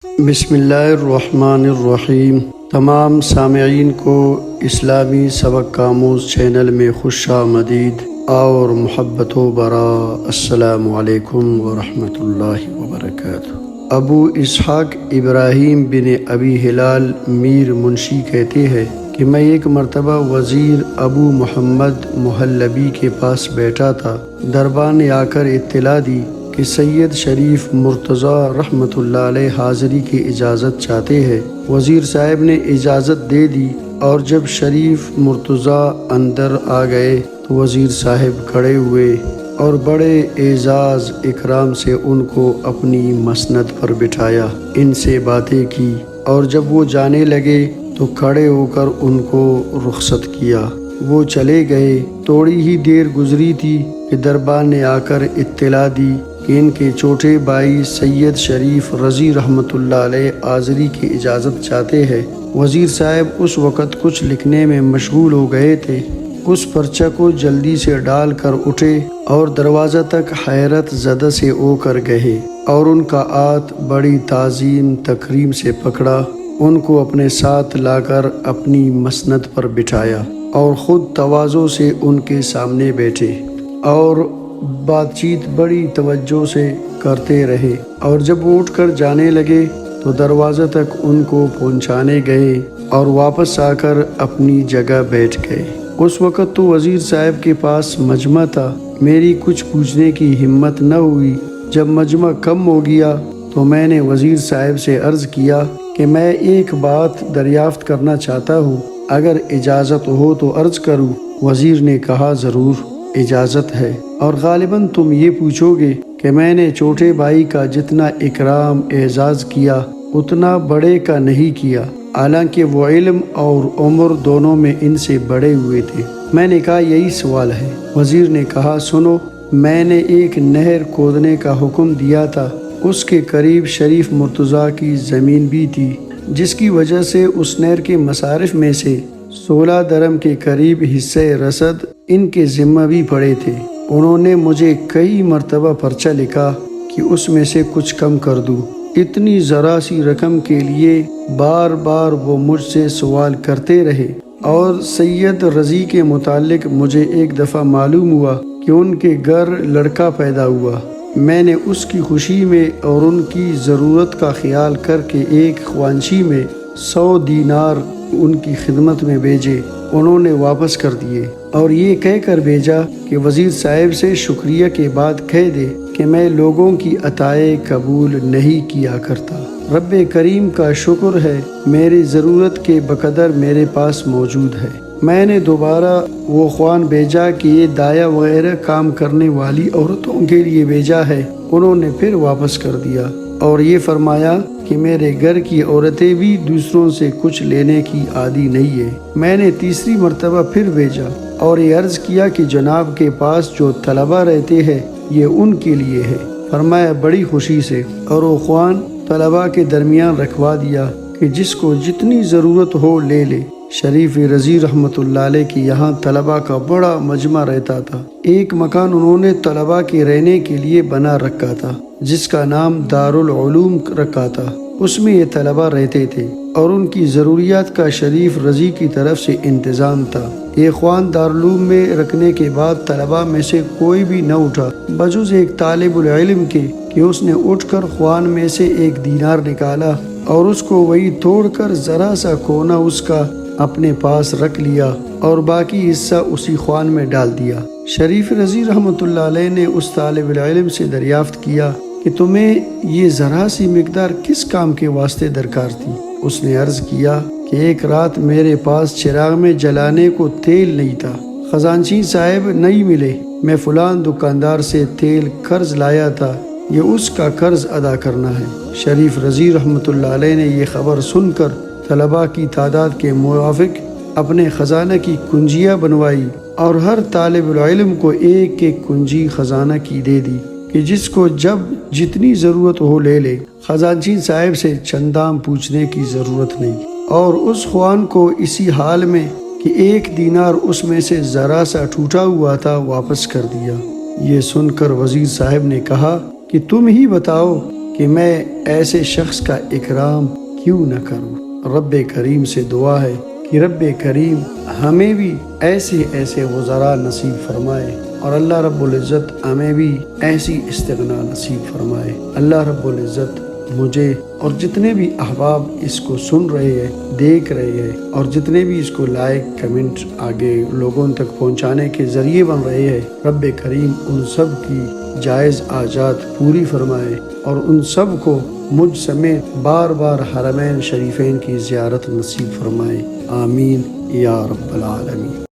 بسم اللہ الرحمن الرحیم۔ تمام سامعین کو اسلامی سبق آموز چینل میں خوش آمدید اور محبت و برا۔ السلام علیکم ورحمۃ اللہ وبرکاتہ۔ ابو اسحاق ابراہیم بن ابی ہلال میر منشی کہتے ہیں کہ میں ایک مرتبہ وزیر ابو محمد محلبی کے پاس بیٹھا تھا۔ دربار نے آ کر اطلاع دی کہ سید شریف مرتضیٰ رحمۃ اللہ علیہ حاضری کی اجازت چاہتے ہیں۔ وزیر صاحب نے اجازت دے دی اور جب شریف مرتضیٰ اندر آ گئے تو وزیر صاحب کھڑے ہوئے اور بڑے اعزاز اکرام سے ان کو اپنی مسند پر بٹھایا، ان سے باتیں کی اور جب وہ جانے لگے تو کھڑے ہو کر ان کو رخصت کیا۔ وہ چلے گئے۔ تھوڑی ہی دیر گزری تھی کہ دربار نے آ کر اطلاع دی کہ ان کے چھوٹے بھائی سید شریف رضی رحمۃ اللہ علیہ حاضری کی اجازت چاہتے ہیں۔ وزیر صاحب اس وقت کچھ لکھنے میں مشغول ہو گئے تھے۔ اس پرچہ کو جلدی سے ڈال کر اٹھے اور دروازہ تک حیرت زدہ سے ہو کر گئے اور ان کا ہاتھ بڑی تعظیم تکریم سے پکڑا، ان کو اپنے ساتھ لا کر اپنی مسند پر بٹھایا اور خود تواضع سے ان کے سامنے بیٹھے اور بات چیت بڑی توجہ سے کرتے رہے، اور جب وہ اٹھ کر جانے لگے تو دروازہ تک ان کو پہنچانے گئے اور واپس آ کر اپنی جگہ بیٹھ گئے۔ اس وقت تو وزیر صاحب کے پاس مجمع تھا۔ میری کچھ پوچھنے کی ہمت نہ ہوئی۔ جب مجمع کم ہو گیا تو میں نے وزیر صاحب سے عرض کیا کہ میں ایک بات دریافت کرنا چاہتا ہوں، اگر اجازت ہو تو عرض کروں۔ وزیر نے کہا ضرور اجازت ہے، اور غالباً تم یہ پوچھو گے کہ میں نے چھوٹے بھائی کا جتنا اکرام اعزاز کیا اتنا بڑے کا نہیں کیا، حالانکہ وہ علم اور عمر دونوں میں ان سے بڑے ہوئے تھے۔ میں نے کہا یہی سوال ہے۔ وزیر نے کہا سنو، میں نے ایک نہر کھودنے کا حکم دیا تھا، اس کے قریب شریف مرتضیٰ کی زمین بھی تھی، جس کی وجہ سے اس نہر کے مصارف میں سے 16 درم کے قریب حصہ رسد ان کے ذمہ بھی پڑے تھے۔ انہوں نے مجھے کئی مرتبہ پرچہ لکھا کہ اس میں سے کچھ کم کر دوں۔ اتنی ذرا سی رقم کے لیے بار بار وہ مجھ سے سوال کرتے رہے، اور سید رضی کے متعلق مجھے ایک دفعہ معلوم ہوا کہ ان کے گھر لڑکا پیدا ہوا۔ میں نے اس کی خوشی میں اور ان کی ضرورت کا خیال کر کے ایک خوانچی میں 100 دینار ان کی خدمت میں بھیجے، انہوں نے واپس کر دیے اور یہ کہہ کر بھیجا کہ وزیر صاحب سے شکریہ کے بعد کہہ دے کہ میں لوگوں کی عطائیں قبول نہیں کیا کرتا۔ رب کریم کا شکر ہے، میری ضرورت کے بقدر میرے پاس موجود ہے۔ میں نے دوبارہ وہ خوان بھیجا کہ یہ دایا وغیرہ کام کرنے والی عورتوں کے لیے بھیجا ہے، انہوں نے پھر واپس کر دیا اور یہ فرمایا کہ میرے گھر کی عورتیں بھی دوسروں سے کچھ لینے کی عادی نہیں ہے۔ میں نے تیسری مرتبہ پھر بھیجا اور یہ عرض کیا کہ جناب کے پاس جو طلبہ رہتے ہیں یہ ان کے لیے ہے۔ فرمایا بڑی خوشی سے، اور وہ خوان طلبہ کے درمیان رکھوا دیا کہ جس کو جتنی ضرورت ہو لے لے۔ شریف رضی رحمۃ اللہ علیہ کے یہاں طلبہ کا بڑا مجمع رہتا تھا۔ ایک مکان انہوں نے طلبہ کے رہنے کے لیے بنا رکھا تھا، جس کا نام دارالعلوم رکھا تھا۔ اس میں یہ طلبہ رہتے تھے اور ان کی ضروریات کا شریف رضی کی طرف سے انتظام تھا۔ یہ خوان دارالعلوم میں رکھنے کے بعد طلبہ میں سے کوئی بھی نہ اٹھا بجز ایک طالب العلم کے کہ اس نے اٹھ کر خوان میں سے 1 دینار نکالا اور اس کو وہی توڑ کر ذرا سا کونا اس کا اپنے پاس رکھ لیا اور باقی حصہ اسی خوان میں ڈال دیا۔ شریف رضی رحمۃ اللہ علیہ نے اس طالب العلم سے دریافت کیا کہ تمہیں یہ ذرا سی مقدار کس کام کے واسطے درکار تھی؟ اس نے عرض کیا کہ ایک رات میرے پاس چراغ میں جلانے کو تیل نہیں تھا، خزانچی صاحب نہیں ملے، میں فلان دکاندار سے تیل قرض لایا تھا، یہ اس کا قرض ادا کرنا ہے۔ شریف رضی رحمۃ اللہ علیہ نے یہ خبر سن کر طلباء کی تعداد کے موافق اپنے خزانہ کی کنجیاں بنوائی اور ہر طالب العلم کو ایک ایک کنجی خزانہ کی دے دی کہ جس کو جب جتنی ضرورت ہو لے لے۔ خزانچی صاحب سے چندام پوچھنے کی ضرورت نہیں، اور اس خوان کو اسی حال میں کہ 1 دینار اس میں سے ذرا سا ٹوٹا ہوا تھا واپس کر دیا۔ یہ سن کر وزیر صاحب نے کہا کہ تم ہی بتاؤ کہ کہ میں ایسے شخص کا اکرام کیوں نہ کروں۔ رب کریم سے دعا ہے کہ رب کریم ہمیں بھی ایسے ایسے وزراء نصیب فرمائے، اور اللہ رب العزت ہمیں بھی ایسی استغنا نصیب فرمائے۔ اللہ رب العزت مجھے اور جتنے بھی احباب اس کو سن رہے ہیں، دیکھ رہے ہیں، اور جتنے بھی اس کو لائک کمنٹ آگے لوگوں تک پہنچانے کے ذریعے بن رہے ہیں، رب کریم ان سب کی جائز حاجات پوری فرمائے، اور ان سب کو مجھ سمیت بار بار حرمین شریفین کی زیارت نصیب فرمائے۔ آمین یا رب العالمین۔